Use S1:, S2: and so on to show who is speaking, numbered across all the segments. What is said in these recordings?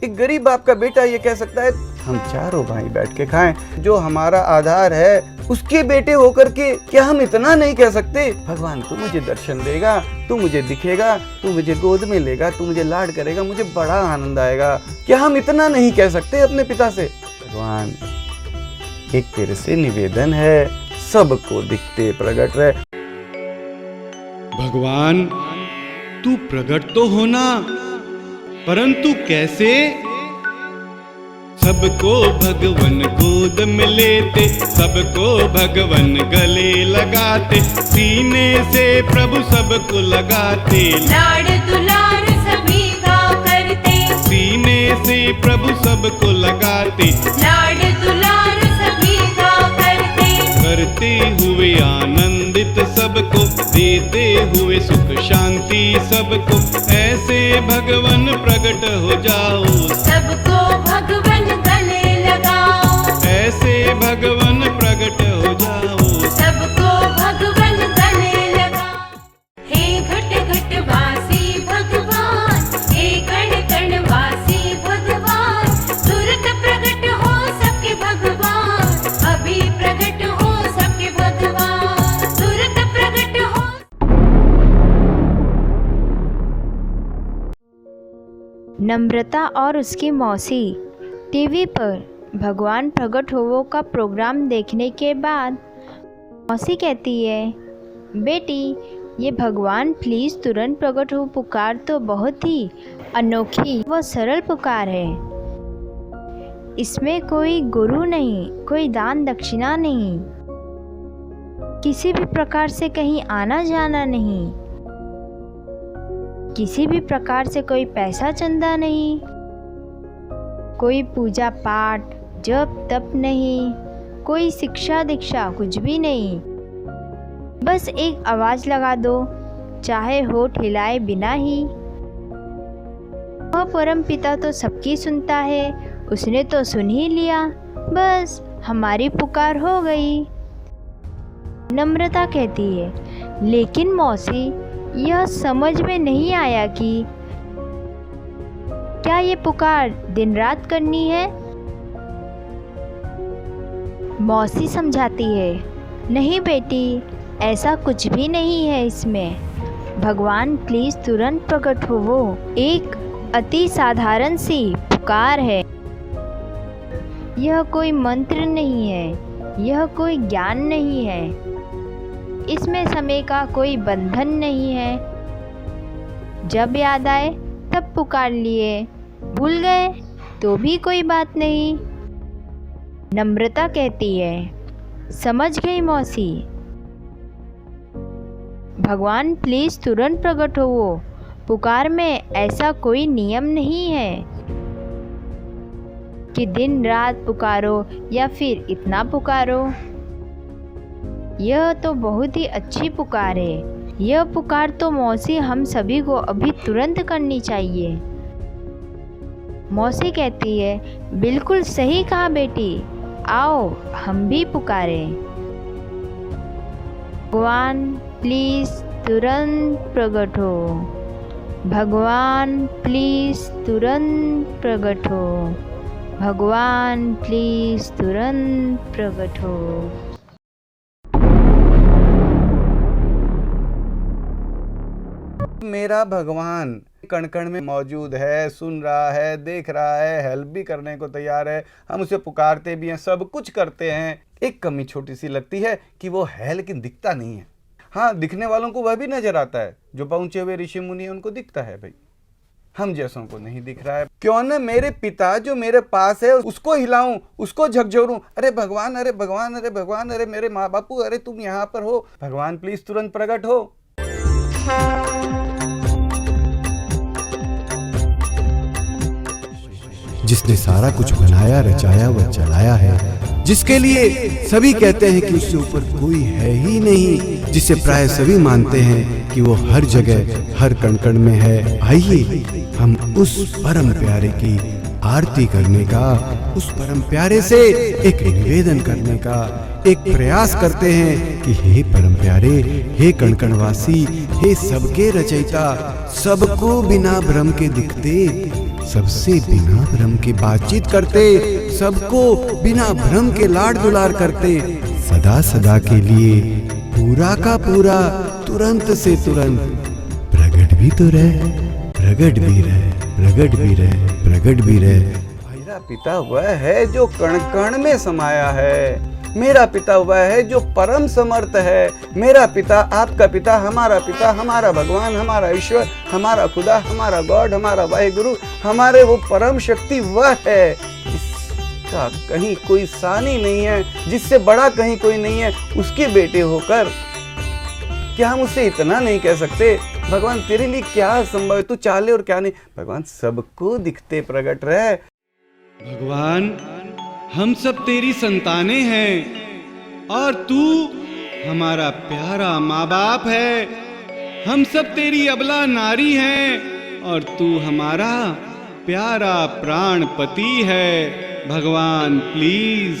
S1: एक गरीब बाप का बेटा ये कह सकता है हम चारों भाई बैठ के खाएं? जो हमारा आधार है उसके बेटे होकर के क्या हम इतना नहीं कह सकते? भगवान तू मुझे दर्शन देगा, तू मुझे दिखेगा, तू मुझे गोद में लेगा, तू मुझे लाड करेगा, मुझे बड़ा आनंद आएगा। क्या हम इतना नहीं कह सकते अपने पिता से? भगवान एक तेरे से निवेदन है, सबको दिखते प्रकट रहे।
S2: भगवान तू प्रकट तो होना, परंतु कैसे? सबको भगवन गोद में लेते, सबको भगवन गले लगाते, सीने से प्रभु सबको लगाते,
S3: लाड दुलार सभी का करते,
S2: सीने से प्रभु सबको लगाते,
S3: लाड दुलार सभी का करते
S2: हुए आनंदित सबको, देते हुए सुख शांति सबको, ऐसे भगवन प्रकट हो जाओ,
S3: सबको भगवन गले लगाओ,
S2: ऐसे भगवन प्रकट हो जाओ,
S3: सबको भगवन गले लगाओ। हे घट घट वासी भगवान, हे कण कण वासी भगवान, तुरंत प्रकट हो सबके भगवान, अभी प्रकट हो सबके भगवान, तुरंत प्रकट हो।
S4: नम्रता और उसकी मौसी टीवी पर भगवान प्रकट होवो का प्रोग्राम देखने के बाद मौसी कहती है, बेटी ये भगवान प्लीज़ तुरंत प्रकट हो पुकार तो बहुत ही अनोखी व सरल पुकार है। इसमें कोई गुरु नहीं, कोई दान दक्षिणा नहीं, किसी भी प्रकार से कहीं आना जाना नहीं, किसी भी प्रकार से कोई पैसा चंदा नहीं, कोई पूजा पाठ जप तप नहीं, कोई शिक्षा दीक्षा कुछ भी नहीं। बस एक आवाज़ लगा दो, चाहे होठ हिलाए बिना ही। वह परम पिता तो सबकी सुनता है, उसने तो सुन ही लिया, बस हमारी पुकार हो गई। नम्रता कहती है, लेकिन मौसी यह समझ में नहीं आया कि क्या ये पुकार दिन रात करनी है? मौसी समझाती है, नहीं बेटी ऐसा कुछ भी नहीं है इसमें। भगवान प्लीज़ तुरंत प्रकट हो, वो एक अति साधारण सी पुकार है। यह कोई मंत्र नहीं है, यह कोई ज्ञान नहीं है, इसमें समय का कोई बंधन नहीं है। जब याद आए तब पुकार लिए, भूल गए तो भी कोई बात नहीं। नम्रता कहती है, समझ गई मौसी, भगवान प्लीज़ तुरंत प्रकट हो, पुकार में ऐसा कोई नियम नहीं है कि दिन रात पुकारो या फिर इतना पुकारो। यह तो बहुत ही अच्छी पुकार है। यह पुकार तो मौसी हम सभी को अभी तुरंत करनी चाहिए। मौसी कहती है, बिल्कुल सही कहा बेटी, आओ हम भी पुकारें। भगवान प्लीज़ तुरंत प्रकट हो, भगवान प्लीज़ तुरंत प्रकट हो, भगवान प्लीज़ तुरंत प्रकट हो।
S1: मेरा भगवान कण कण में मौजूद है, सुन रहा है, देख रहा है, हेल्प भी करने को तैयार है। हम उसे पुकारते भी हैं, सब कुछ करते हैं। एक कमी छोटी सी लगती है कि वो है लेकिन दिखता नहीं है। हाँ, दिखने वालों को वह भी नजर आता है, जो पहुंचे हुए ऋषि मुनि हैं उनको दिखता है भाई, हम जैसों को नहीं दिख रहा है। क्यों न मेरे पिता जो मेरे पास है उसको हिलाऊं, उसको झकझोरूं, अरे भगवान, अरे भगवान, अरे भगवान, अरे मेरे माँ बापू, अरे तुम यहाँ पर हो, भगवान प्लीज तुरंत प्रकट हो।
S5: जिसने सारा कुछ बनाया, रचाया व चलाया है, जिसके लिए सभी कहते हैं कि उससे ऊपर कोई है ही नहीं, जिसे प्राय सभी मानते हैं कि वो हर जगह हर कण कण में है। आइए हम उस परम प्यारे की आरती करने का, उस परम प्यारे से एक निवेदन करने का एक प्रयास करते हैं कि हे परम प्यारे, हे कण कणवासी, हे सबके रचयिता, सबको बिना भ्रम के दिखते, सबसे बिना भ्रम के बातचीत करते, सबको बिना भ्रम के लाड दुलार करते, सदा सदा के लिए पूरा का पूरा तुरंत से तुरंत प्रगट भी तो रहे, प्रगट भी रहे, प्रगट भी रहे, प्रगट भी रहे।
S1: मेरा पिता वह है जो कण कण में समाया है। मेरा पिता वह है जो परम समर्थ है। मेरा पिता, आपका पिता, हमारा भगवान, हमारा ईश्वर, हमारा खुदा, हमारा गॉड, हमारा वाहिगुरु, हमारे वो परम शक्ति वह है। इसका कहीं कोई सानी नहीं है, जिससे बड़ा कहीं कोई नहीं है। उसके बेटे होकर क्या हम उससे इतना नहीं कह सकते, भगवान तेरे लिए क्या असंभव है, तू चाले और क्या नहीं। भगवान सबको दिखते प्रकट रहे।
S2: भगवान हम सब तेरी संतानें हैं और तू हमारा प्यारा माँ बाप है। हम सब तेरी अबला नारी हैं और तू हमारा प्यारा प्राण पति है। भगवान प्लीज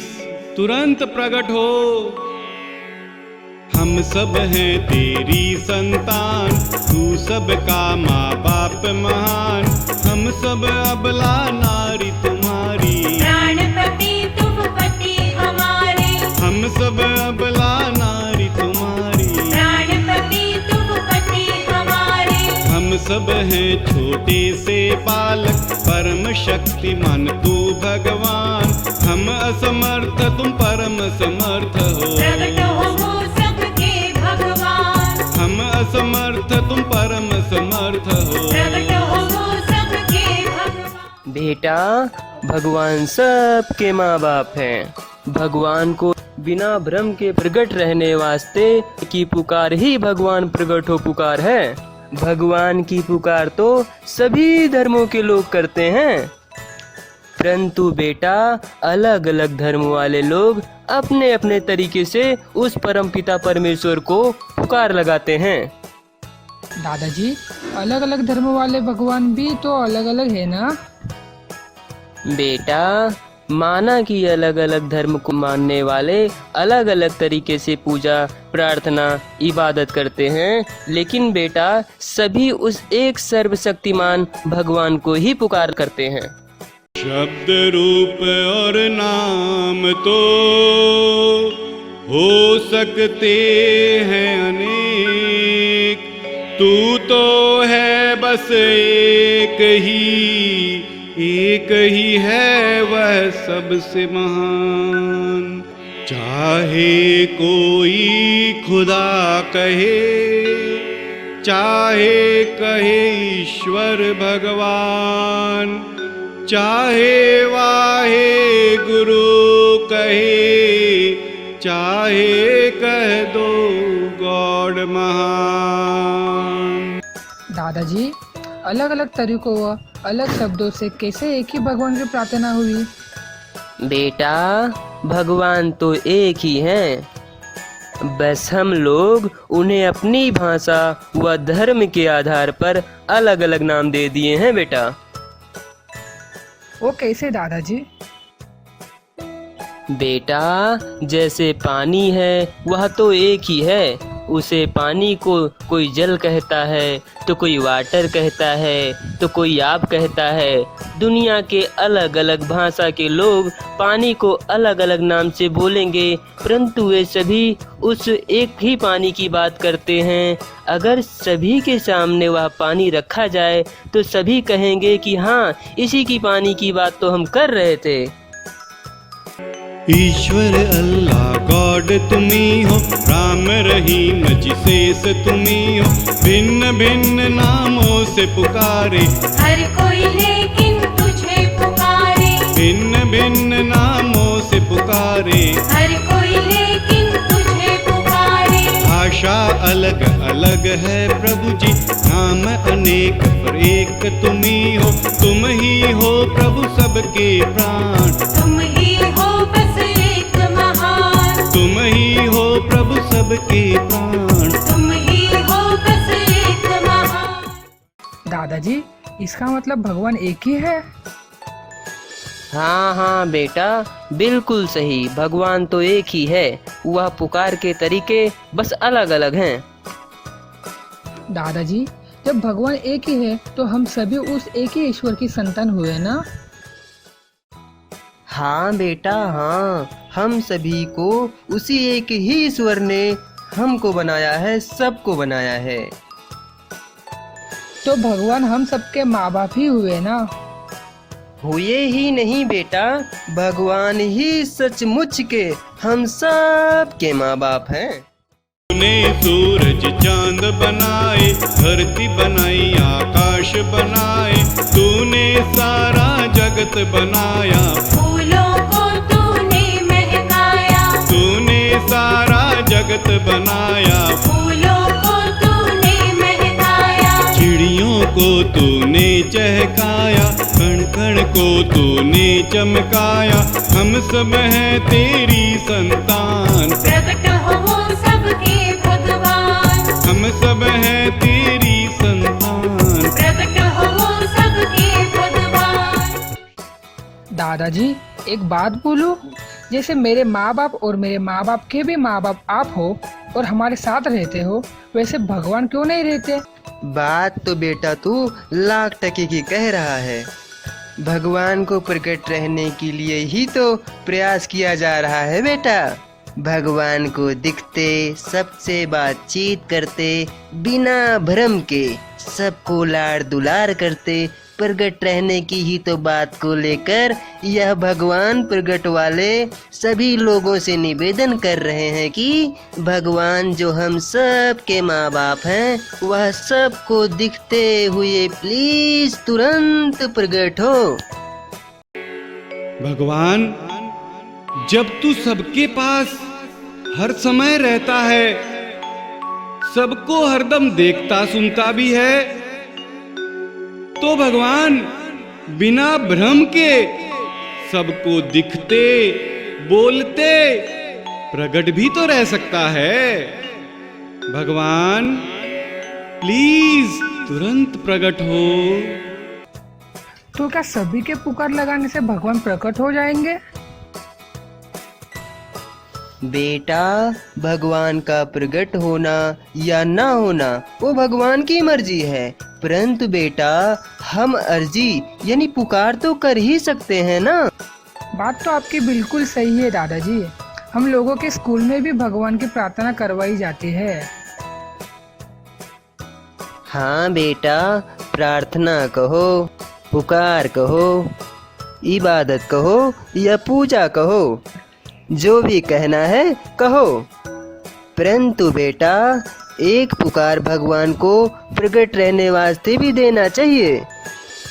S2: तुरंत प्रकट हो। हम सब हैं तेरी संतान, तू सबका माँ बाप महान। हम सब अबला नारी तुम्हारी,
S3: प्राणपति तुम पति हमारे।
S2: हम सब अबला नारी तुम्हारी,
S3: प्राणपति तुम पति हमारे।
S2: हम सब हैं छोटे से बालक, परम शक्तिमान तू भगवान। हम असमर्थ तुम परम समर्थ हो,
S3: प्रकट हो सबके भगवान।
S2: हम असमर्थ तुम परम समर्थ हो।
S3: प्रकट हो सबके भगवान।
S6: बेटा, भगवान सबके माँ बाप हैं। भगवान को बिना भ्रम के प्रकट रहने वास्ते की पुकार ही भगवान प्रकट हो पुकार है। भगवान की पुकार तो सभी धर्मों के लोग करते हैं, परंतु बेटा अलग अलग धर्म वाले लोग अपने अपने तरीके से उस परमपिता परमेश्वर को पुकार लगाते हैं।
S7: दादाजी, अलग अलग धर्म वाले भगवान भी तो अलग अलग है ना?
S6: बेटा, माना कि अलग अलग धर्म को मानने वाले अलग अलग तरीके से पूजा, प्रार्थना, इबादत करते हैं, लेकिन बेटा सभी उस एक सर्वशक्तिमान भगवान को ही पुकार करते हैं।
S2: शब्द रूप और नाम तो हो सकते हैं अनेक, तू तो है बस एक ही है वह सबसे महान। चाहे कोई खुदा कहे, चाहे कहे ईश्वर भगवान, चाहे वाहे गुरु कहे, चाहे कह दो गॉड महान।
S7: दादाजी, अलग अलग तरीकों व अलग शब्दों से कैसे एक ही भगवान की प्रार्थना हुई?
S6: बेटा भगवान तो एक ही हैं, बस हम लोग उन्हें अपनी भाषा व धर्म के आधार पर अलग अलग नाम दे दिए हैं। बेटा
S7: वो कैसे दादाजी?
S6: बेटा जैसे पानी है वह तो एक ही है, उसे पानी को कोई जल कहता है, तो कोई वाटर कहता है, तो कोई आप कहता है। दुनिया के अलग अलग भाषा के लोग पानी को अलग अलग नाम से बोलेंगे, परंतु वे सभी उस एक ही पानी की बात करते हैं। अगर सभी के सामने वह पानी रखा जाए तो सभी कहेंगे कि हाँ, इसी की पानी की बात तो हम कर रहे थे।
S2: ईश्वर अल्लाह गॉड तुम्ही हो, राम रहीम जिसेस तुम्ही हो। भिन्न भिन्न नामों से पुकारे
S3: हर कोई लेकिन तुझे पुकारे।
S2: भिन्न भिन्न नामों से पुकारे,
S3: हर कोई लेकिन तुझे पुकारे।
S2: भाषा अलग अलग है प्रभु जी, नाम अनेक पर एक तुम्ही हो। तुम ही हो प्रभु सबके प्राण,
S3: तुम ही हो बस एक महान।
S2: तुम ही हो प्रभु सबके प्राण।
S3: तुम ही हो बस एक महान।
S7: दादाजी, इसका मतलब भगवान एक ही है?
S6: हाँ हाँ बेटा, बिल्कुल सही। भगवान तो एक ही है, वह पुकार के तरीके बस अलग अलग हैं।
S7: दादाजी, जब भगवान एक ही है तो हम सभी उस एक ही ईश्वर की संतान हुए ना।
S6: हाँ बेटा हाँ, हम सभी को उसी एक ही ईश्वर ने हमको बनाया है, सबको बनाया है।
S7: तो भगवान हम सबके माँ बाप ही हुए ना।
S6: हुए ही नहीं बेटा, भगवान ही सचमुच के हम सब के माँ बाप हैं।
S2: तूने सूरज चांद बनाए, धरती बनाई आकाश बनाए, तूने सारा जगत बनाया,
S3: फूलों को तूने महकाया,
S2: तूने सारा जगत बनाया,
S3: फूलों को तूने महकाया,
S2: चिड़ियों को तूने चहकाया, कण कण को तूने चमकाया, हम सब हैं तेरी संतान,
S3: प्रकट हो वो सबके भगवान,
S2: हम सब हैं तेरी संतान।
S3: प्रकट हो वो सबके भगवान।
S7: दादाजी एक बात बोलूं, जैसे मेरे माँ बाप और मेरे माँ बाप के भी माँ बाप आप हो और हमारे साथ रहते हो, वैसे भगवान क्यों नहीं रहते?
S6: बात तो बेटा तू लाख टके की कह रहा है। भगवान को प्रकट रहने के लिए ही तो प्रयास किया जा रहा है बेटा। भगवान को दिखते, सबसे बातचीत करते, बिना भ्रम के सबको लाड़ दुलार करते, प्रकट रहने की ही तो बात को लेकर यह भगवान प्रकट वाले सभी लोगों से निवेदन कर रहे हैं कि भगवान जो हम सब के माँ बाप हैं, वह सबको दिखते हुए प्लीज तुरंत प्रकट हो।
S2: भगवान, जब तू सबके पास हर समय रहता है, सबको हरदम देखता सुनता भी है, तो भगवान बिना भ्रम के सबको दिखते बोलते प्रकट भी तो रह सकता है। भगवान प्लीज तुरंत प्रकट हो।
S7: तो क्या सभी के पुकार लगाने से भगवान प्रकट हो जाएंगे?
S6: बेटा, भगवान का प्रकट होना या ना होना वो भगवान की मर्जी है, परंतु बेटा हम अर्जी यानी पुकार तो कर ही सकते हैं ना।
S7: बात तो आपकी बिल्कुल सही है दादाजी। हम लोगों के स्कूल में भी भगवान की प्रार्थना करवाई जाती है।
S6: हाँ बेटा, प्रार्थना कहो, पुकार कहो, इबादत कहो या पूजा कहो, जो भी कहना है कहो, परंतु बेटा एक पुकार भगवान को प्रकट रहने वास्ते भी देना चाहिए।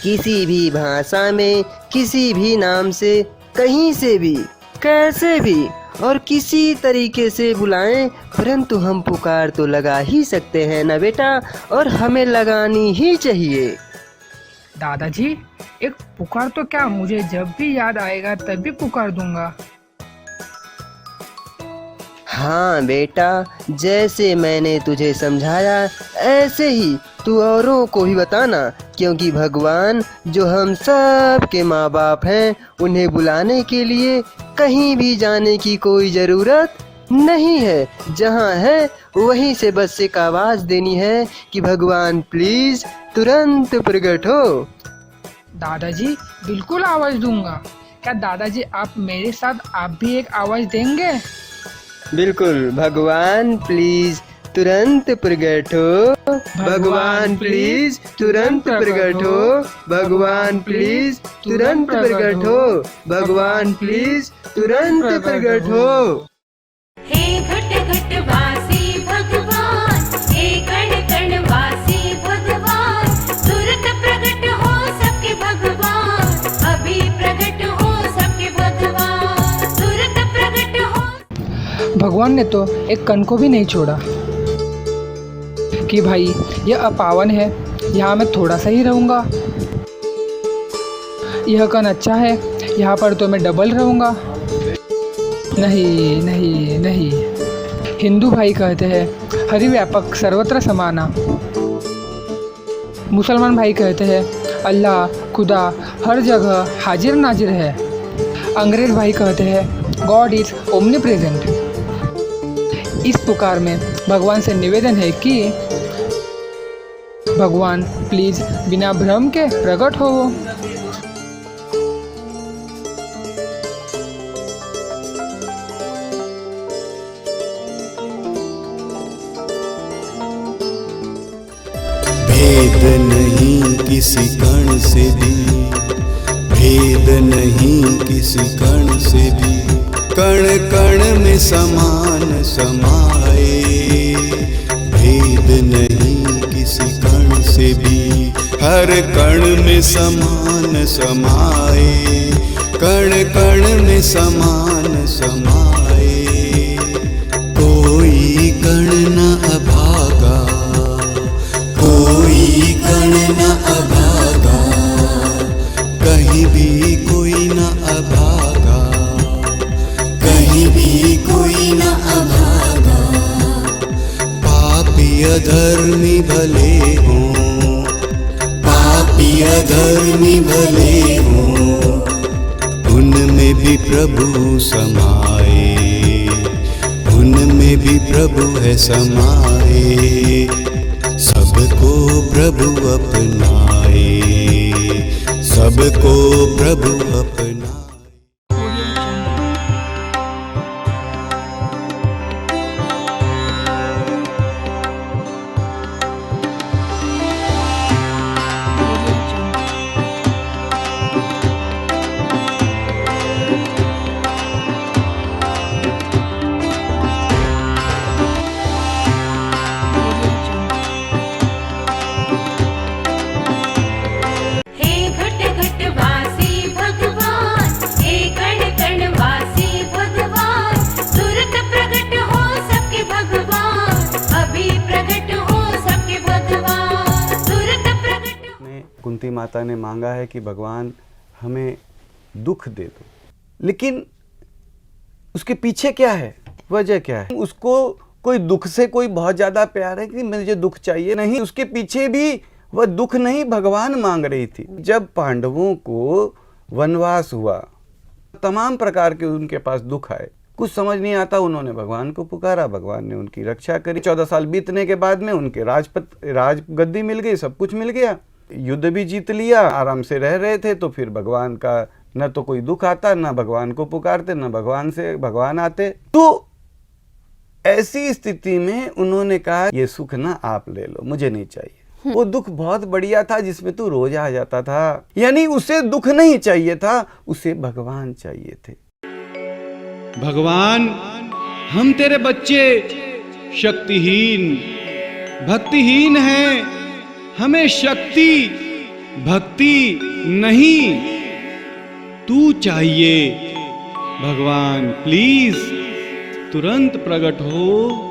S6: किसी भी भाषा में, किसी भी नाम से, कहीं से भी, कैसे भी और किसी तरीके से बुलाएं, परंतु हम पुकार तो लगा ही सकते हैं ना बेटा, और हमें लगानी ही चाहिए।
S7: दादाजी एक पुकार तो क्या, मुझे जब भी याद आएगा तभी पुकार दूंगा।
S6: हाँ बेटा, जैसे मैंने तुझे समझाया ऐसे ही तू औरों को भी बताना, क्योंकि भगवान जो हम सब के माँ बाप हैं, उन्हें बुलाने के लिए कहीं भी जाने की कोई ज़रूरत नहीं है। जहाँ है वहीं से बस एक आवाज़ देनी है कि भगवान प्लीज़ तुरंत प्रकट हो।
S7: दादाजी बिल्कुल आवाज़ दूंगा। क्या दादाजी आप मेरे साथ आप भी एक आवाज़ देंगे?
S6: बिल्कुल, भगवान प्लीज तुरंत प्रकट हो, भगवान प्लीज तुरंत प्रकट हो, भगवान प्लीज तुरंत प्रकट हो, भगवान प्लीज तुरंत प्रकट हो।
S3: हे घट घट वासी भगवान, हे कण कण वासी भगवान, तुरंत प्रकट हो सबके भगवान, अभी प्रकट हो सबके भगवान, तुरंत प्रकट हो।
S7: भगवान ने तो एक कण को भी नहीं छोड़ा कि भाई यह अपावन है, यहाँ मैं थोड़ा सा ही रहूँगा, यह कण अच्छा है, यहाँ पर तो मैं डबल रहूँगा। नहीं नहीं नहीं, हिंदू भाई कहते हैं हरि व्यापक सर्वत्र समाना, मुसलमान भाई कहते हैं अल्लाह खुदा हर जगह हाजिर नाजिर है, अंग्रेज भाई कहते हैं गॉड इज़ ओमनी प्रेजेंट। इस पुकार में भगवान से निवेदन है कि भगवान प्लीज बिना भ्रम के प्रकट होवो।
S5: भेद नहीं किसी कण से भी, भेद नहीं किसी कण से भी, कण कण में समान समाए। भेद नहीं किसी कण से भी, हर कण में समान समाए। कण कण में समान समाए। कोई कण न अभागा, कोई कण न अभागा, कहीं भी कोई न अभागा, कहीं भी कोई न अभागा। पापी अधर्मी भले हों, पापी अधर्मी भले हों, उनमें भी प्रभु समाए, उनमें भी प्रभु है समाए। सबको प्रभु अपनाए, सबको प्रभु अपनाए।
S3: हे घट घट वासी भगवान, हे कण कण वासी भगवान, तुरंत प्रकट हो सबके भगवान, अभी प्रकट हो सबके भगवान, तुरंत प्रकट हो।
S1: ने कुंती माता ने मांगा है कि भगवान हमें दुख दे दो, लेकिन उसके पीछे क्या है, वजह क्या है? उसको कोई दुख से कोई बहुत ज्यादा प्यार है कि मुझे दुख चाहिए, नहीं। उसके पीछे भी वह दुख नहीं भगवान मांग रही थी। जब पांडवों को वनवास हुआ, तमाम प्रकार के उनके पास दुख आए, कुछ समझ नहीं आता, उन्होंने भगवान को पुकारा, भगवान ने उनकी रक्षा करी। 14 साल बीतने के बाद में उनके राजगद्दी मिल गई, सब कुछ मिल गया, युद्ध भी जीत लिया, आराम से रह रहे थे। तो फिर भगवान का न तो कोई दुख आता, न भगवान को पुकारते, न भगवान से भगवान आते। तो ऐसी स्थिति में उन्होंने कहा ये सुख ना आप ले लो, मुझे नहीं चाहिए। वो दुख बहुत बढ़िया था जिसमें तू रोज आ जाता था, यानी उसे दुख नहीं चाहिए था, उसे भगवान चाहिए थे।
S2: भगवान हम तेरे बच्चे शक्तिहीन भक्तिहीन हैं, हमें शक्ति भक्ति नहीं तू चाहिए। भगवान प्लीज तुरंत प्रकट हो।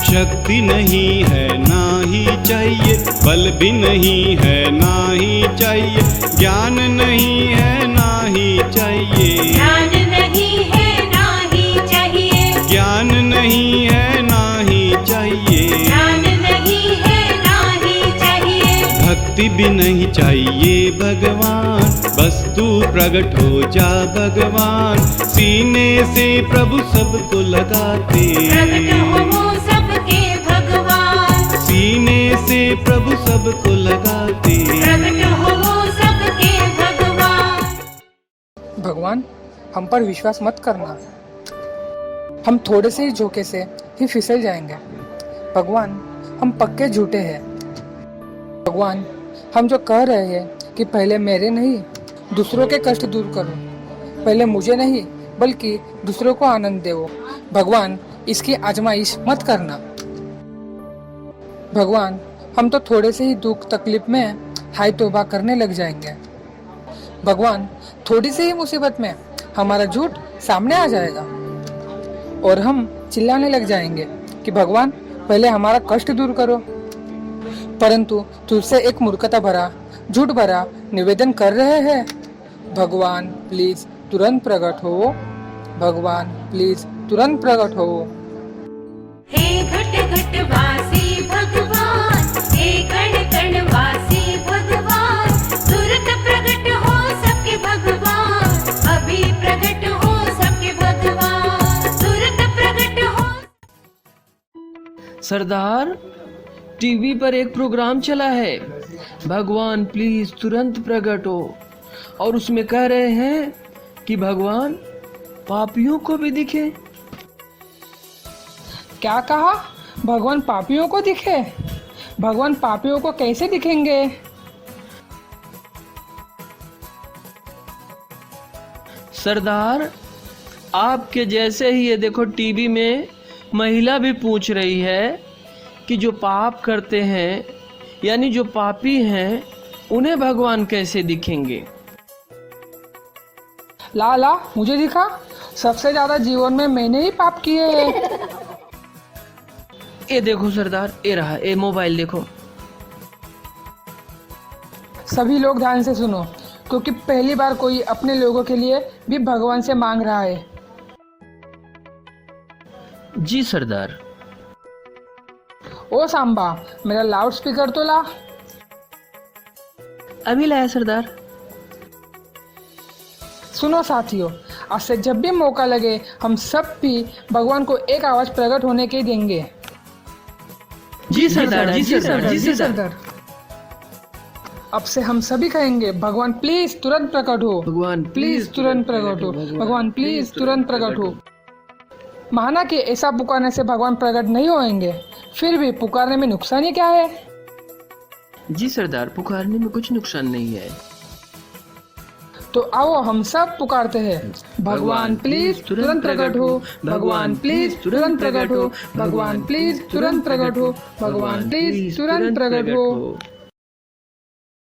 S2: शक्ति नहीं है ना ही चाहिए, बल भी नहीं है ना ही चाहिए, ज्ञान नहीं है ना ही चाहिए,
S3: ज्ञान नहीं है ना ही चाहिए,
S2: ज्ञान नहीं है ना ही चाहिए,
S3: ज्ञान नहीं है ना ही चाहिए,
S2: भक्ति भी नहीं चाहिए भगवान, बस तू प्रकट हो जा भगवान। सीने से प्रभु सबको लगाते,
S3: प्रकट हो सबके भगवान,
S2: सीने से प्रभु सबको लगाते,
S3: प्रकट हो सबके भगवान।
S7: भगवान हम पर विश्वास मत करना, हम थोड़े से ही झोंके से ही फिसल जाएंगे। भगवान हम पक्के झूठे हैं। भगवान हम जो कह रहे हैं कि पहले मेरे नहीं दूसरों के कष्ट दूर करो, पहले मुझे नहीं बल्कि दूसरों को आनंद दो, भगवान इसकी आजमाइश मत करना। भगवान हम तो थोड़े से ही दुख तकलीफ में हाय तौबा करने लग जाएंगे। भगवान थोड़ी सी ही मुसीबत में हमारा झूठ सामने आ जाएगा और हम चिल्लाने लग जाएंगे कि भगवान पहले हमारा कष्ट दूर करो। परंतु तुझसे एक मूर्खता भरा झूठ भरा निवेदन कर रहे हैं। भगवान प्लीज तुरंत प्रकट हो, भगवान प्लीज तुरंत प्रकट हो।
S3: हे घट घट वासी भगवान, हे कण कण वासी भगवान, तुरंत प्रकट हो सबके भगवान, अभी प्रकट हो सबके भगवान, तुरंत प्रकट हो।
S6: सरदार, टीवी पर एक प्रोग्राम चला है, भगवान प्लीज तुरंत प्रकट हो, और उसमें कह रहे हैं कि भगवान पापियों को भी दिखे।
S7: क्या कहा? भगवान पापियों को दिखे? भगवान पापियों को कैसे दिखेंगे?
S6: सरदार, आपके जैसे ही ये देखो टीवी में महिला भी पूछ रही है कि जो पाप करते हैं यानी जो पापी हैं उन्हें भगवान कैसे दिखेंगे।
S7: ला मुझे दिखा, सबसे ज्यादा जीवन में मैंने ही पाप किए हैं।
S6: ये देखो सरदार, ये रहा, ये मोबाइल देखो।
S7: सभी लोग ध्यान से सुनो, क्योंकि पहली बार कोई अपने लोगों के लिए भी भगवान से मांग रहा है।
S6: जी सरदार।
S7: ओ सांबा, मेरा लाउड स्पीकर तो ला।
S6: अभी लाया सरदार।
S7: सुनो साथियों, आज से जब भी मौका लगे हम सब भी भगवान को एक आवाज प्रकट होने के देंगे।
S6: जी सरदार, जी सरदार, जी सरदार।
S7: अब से हम सभी कहेंगे, भगवान प्लीज तुरंत प्रकट हो,
S6: भगवान
S7: प्लीज तुरंत प्रकट हो, भगवान प्लीज तुरंत प्रकट हो। माना कि ऐसा पुकारने से भगवान प्रकट नहीं होंगे, फिर भी पुकारने में नुकसान ही क्या है?
S6: जी सरदार, पुकारने में कुछ नुकसान नहीं है।
S7: तो आओ हम सब पुकारते हैं, भगवान प्लीज तुरंत प्रकट हो, भगवान प्लीज तुरंत प्रकट हो, भगवान प्लीज तुरंत प्रकट हो, भगवान प्लीज तुरंत प्रकट हो।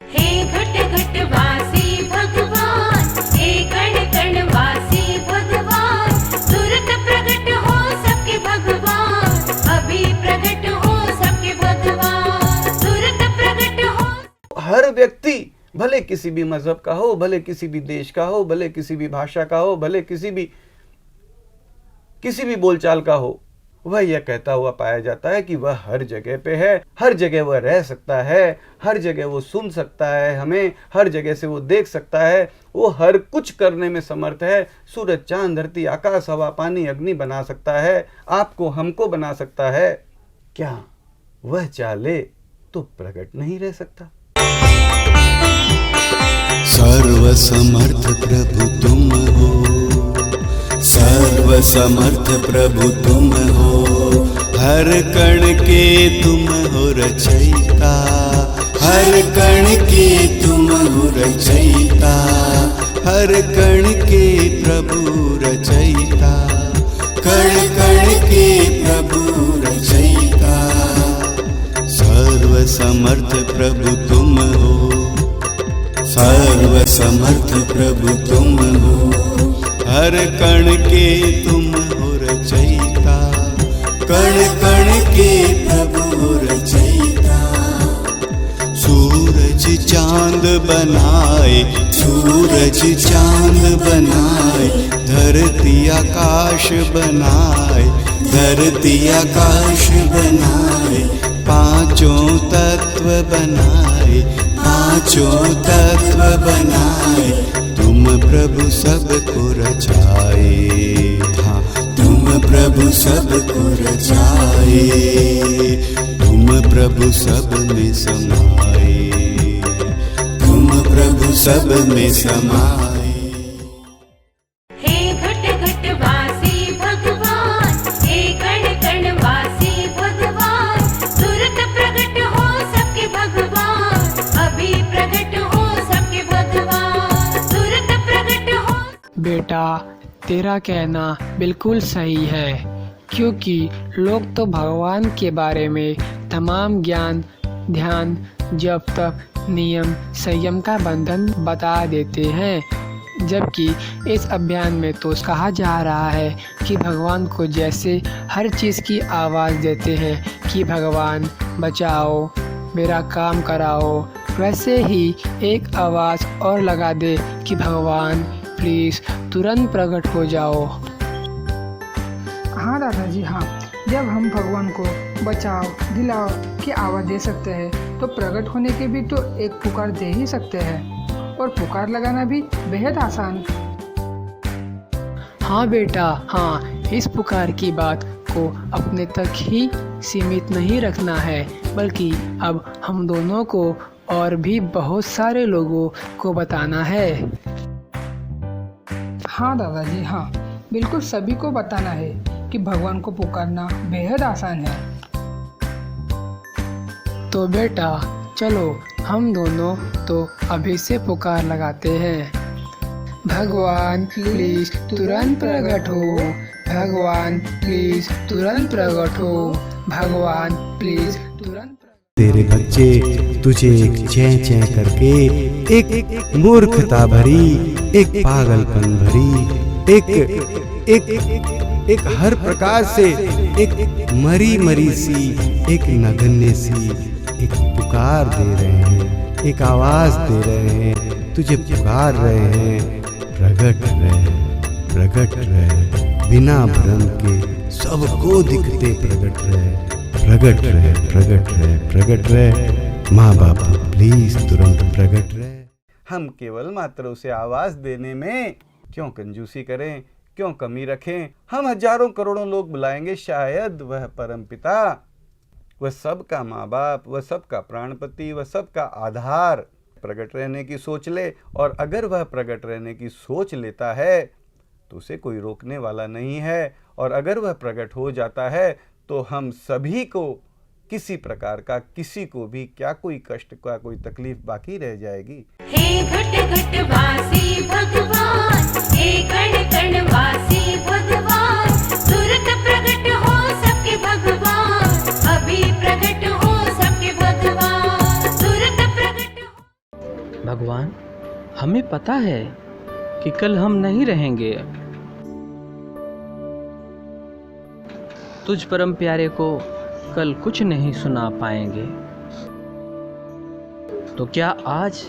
S3: हे घट घट वासी भगवान, हे कण कण वासी भगवान, तुरंत प्रकट हो सबके भगवान, अभी प्रकट हो सबके भगवान, तुरंत प्रकट हो।
S1: हर व्यक्ति, भले किसी भी मजहब का हो, भले किसी भी देश का हो, भले किसी भी भाषा का हो, भले किसी भी बोलचाल का हो, वह यह कहता हुआ पाया जाता है कि वह हर जगह पे है, हर जगह वह रह सकता है, हर जगह वो सुन सकता है हमें, हर जगह से वो देख सकता है, वो हर कुछ करने में समर्थ है। सूरज, चांद, धरती, आकाश, हवा, पानी, अग्नि बना सकता है, आपको हमको बना सकता है। क्या वह चाहे तो प्रकट नहीं रह सकता?
S5: सर्व समर्थ प्रभु तुम हो, सर्व समर्थ प्रभु तुम हो, हर कण के तुम हो रचयिता, हर कण के तुम हो रचयिता, हर कण के प्रभु रचयिता, कण कण के प्रभु रचयिता। सर्व समर्थ प्रभु तुम हो, सर्व समर्थ प्रभु तुम हो, हर कण के तुम हो रचयिता, कण कण के प्रभु हो रचयिता। सूरज चांद बनाए, सूरज चांद बनाए, धरती आकाश बनाए, धरती आकाश बनाए, पांचों तत्व बनाए, पांचों तत्व बनाए, तुम प्रभु सबको रचाए, हाँ तुम प्रभु सबको रचाए, तुम प्रभु सब में समाए, तुम प्रभु सब में समाए।
S3: हे घट घट वासी भगवान, हे कण कण वासी भगवान, तुरंत प्रकट हो सबके भगवान, अभी प्रकट हो सबके भगवान, तुरंत प्रकट हो।
S8: बेटा, तेरा कहना बिल्कुल सही है, क्योंकि लोग तो भगवान के बारे में तमाम ज्ञान, ध्यान, जप, तप, नियम, संयम का बंधन बता देते हैं, जबकि इस अभियान में तो कहा जा रहा है कि भगवान को जैसे हर चीज़ की आवाज़ देते हैं कि भगवान बचाओ, मेरा काम कराओ, वैसे ही एक आवाज़ और लगा दे कि भगवान प्लीज़ तुरंत प्रकट हो जाओ।
S7: हाँ दादाजी, हाँ, जब हम भगवान को बचाओ, दिलाओ, की आवाज़ दे सकते हैं तो प्रकट होने की भी तो एक पुकार दे ही सकते हैं, और पुकार लगाना भी बेहद आसान।
S8: हाँ बेटा हाँ, इस पुकार की बात को अपने तक ही सीमित नहीं रखना है, बल्कि अब हम दोनों को और भी बहुत सारे लोगों को बताना है।
S7: हाँ दादाजी हाँ, बिल्कुल सभी को बताना है कि भगवान को पुकारना बेहद आसान है।
S8: तो बेटा चलो हम दोनों तो अभी से पुकार लगाते हैं। भगवान प्लीज तुरंत प्रकट हो, भगवान प्लीज तुरंत प्रकट हो, भगवान प्लीज तुरंत।
S5: तेरे बच्चे तुझे एक चैं चैं करके, एक मूर्खता भरी, एक पागलपन भरी, एक हर प्रकार से एक मरी मरी सी, एक नगण्य सी एक पुकार दे रहे हैं, एक आवाज दे रहे हैं, तुझे पुकार रहे हैं। प्रगट रहे बिना भ्रम के, सबको दिखते प्रगट रहे। माँ बाप प्लीज तुरंत प्रगट रहे।
S1: हम केवल मात्र उसे आवाज देने में क्यों कंजूसी करें, क्यों कमी रखें। हम हजारों करोड़ों लोग बुलाएंगे, शायद वह परमपिता, वह सबका माँ बाप, वह सबका प्राणपति, वह सबका आधार प्रकट रहने की सोच ले। और अगर वह प्रकट रहने की सोच लेता है तो उसे कोई रोकने वाला नहीं है। और अगर वह प्रकट हो जाता है तो हम सभी को किसी प्रकार का, किसी को भी क्या कोई कष्ट का, कोई तकलीफ बाकी रह जाएगी।
S3: हे घट घट वासी भगवान, हे कण कण वासी भगवान, तुरंत प्रकट हो सबके भगवान, अभी प्रकट हो सबके भगवान, तुरंत प्रकट हो।
S6: भगवान हमें पता है कि कल हम नहीं रहेंगे। तुझ परम प्यारे को कल कुछ नहीं सुना पाएंगे, तो क्या आज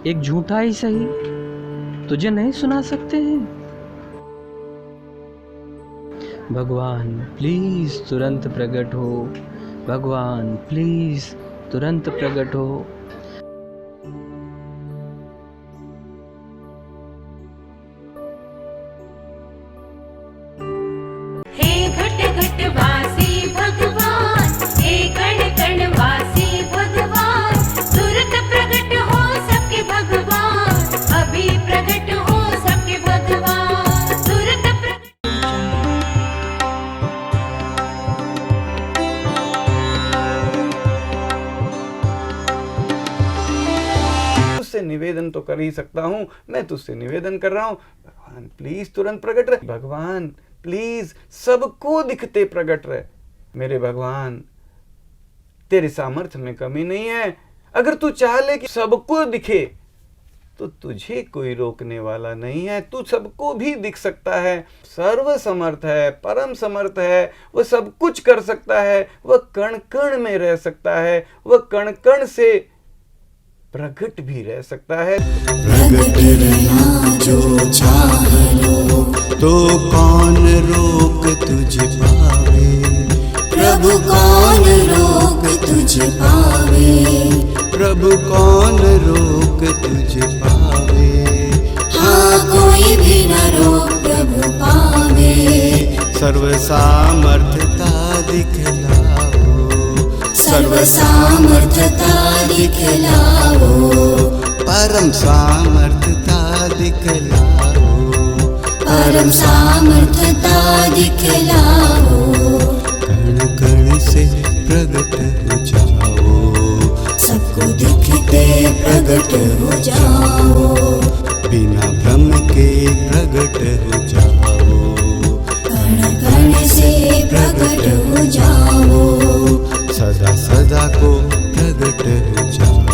S6: एक झूठा ही सही तुझे नहीं सुना सकते हैं? भगवान प्लीज तुरंत प्रकट हो, भगवान प्लीज तुरंत प्रकट हो।
S3: हे घट घट वासी भगवान, हे कण कण वासी भगवान, तुरंत प्रकट हो सबके भगवान, अभी प्रकट हो सबके भगवान, तुरंत प्रकट।
S1: तुझसे निवेदन तो कर ही सकता हूँ, मैं तुझसे निवेदन कर रहा हूँ, भगवान प्लीज तुरंत प्रकट रहे। भगवान प्लीज सबको दिखते प्रकट रहे। मेरे भगवान तेरे सामर्थ्य में कमी नहीं है। अगर तू चाह ले कि सबको दिखे तो तुझे कोई रोकने वाला नहीं है। तू सबको भी दिख सकता है, सर्व समर्थ है, परम समर्थ है, वह सब कुछ कर सकता है, वह कण कण में रह सकता है, वह कण कण से प्रकट भी रह सकता है।
S5: प्रगट रहना जो चाह लो, तो कौन रोक तुझे पावे। प्रभु कौन रोक तुझे पावे, प्रभु कौन रोक तुझे पावे। हाँ कोई भी न रोक प्रभु पावे। सर्व सामर्थ्यता दिखलाओ, सर्व सामर्थ्यता दिखलाओ, परम सामर्थ्यता दिखलाओ, परम सामर्थ्यता दिखलाओ। कण कण से प्रकट हो जाओ, सबको दिखते प्रकट हो जाओ, बिना भ्रम के प्रकट हो जाओ, कण कण से प्रकट हो जाओ, सदा सदा को प्रकट हो जाओ।